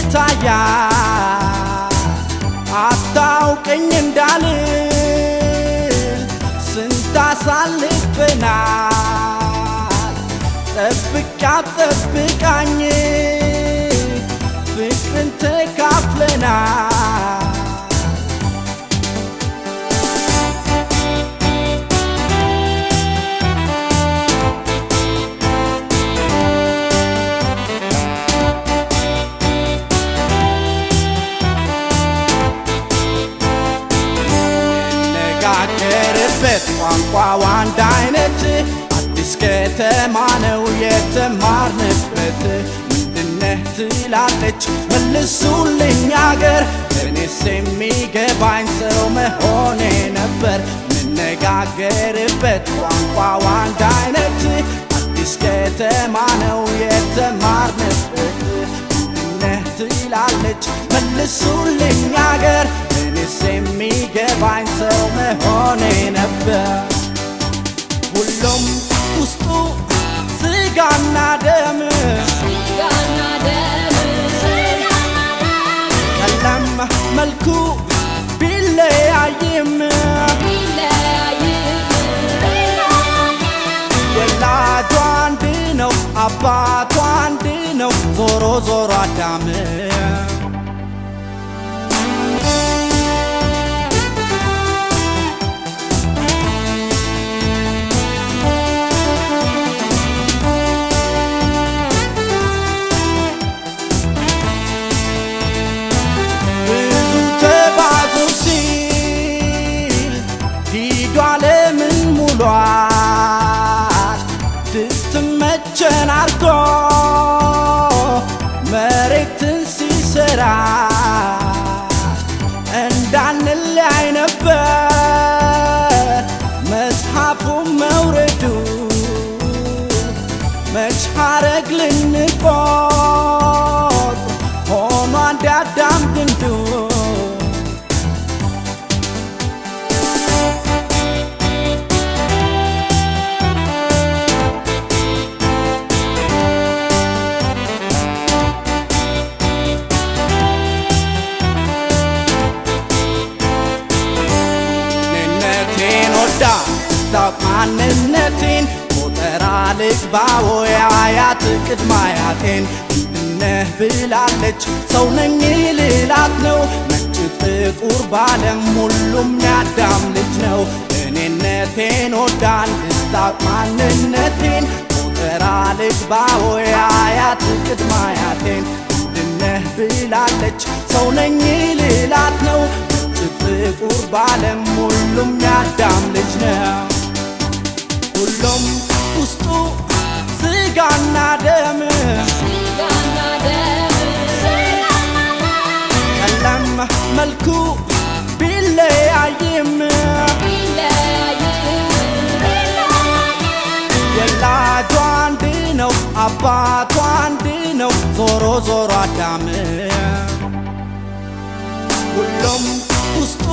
ይታያል አታውቀኝ እንዳልል ስንት አሳልፈናል ጠብቃኝ ፍቅርን ተካፍለናል የምንነጋገርበት ቋንቋው አንድ አይነት አዲስ ከተማ ነው የተማርንበት ምንድነህ ትላለች መልሱልኝ አገር እኔስ የሚገባኝ ሰው መሆኔ ነበር የምንነጋገርበት ቋንቋው አንድ አይነት አዲስ ከተማ ነው የተማርንበት ምንድነህ ትላለች መልሱልኝ አገር እኔስ የሚገባኝ ሰው መሆኔ ነበር ሁሉም ውስጡ ስጋና ደም ቀለም መልኩ ቢለያይም ወላጁ አንድ ነው አባቱ አንድ ነው ዞሮ ዞሮ አዳም ዓለምን ሙሏት ድትመቸን አርጎ መሬትን ሲሰራ እንዳንለያይ ነበር መጽሐፉ መውረዱ መች ሐረግ ልንቆጥ ሆኖ አንድ አዳም ግንዱ ማንነቴን ቆጠራ ልግባ ወያያት ቅድመ አያቴን ምንድነህ ብላለች ሰው ነኝ ልላት ነው ነጭ ጥቁር ባለም ሁሉም ያዳም ልጅ ነው እኔነቴን ወዳ እንድታውቅ ማንነቴን ቆጠራ ልግባ ወያያት ቅድመ አያቴን ምንድነህ ብላለች ሰው ነኝ ልላት ነው ነጭ ጥቁር ባለም ሁሉም ያዳም ልጅ ነው ሁሉም ውስጡ ስጋና ደም ቀለም መልኩ ቢለያይም ወላጁ አንድ ነው አባቱ አንድ ነው ዞሮ ዞሮ አዳም ሁሉም ውስጡ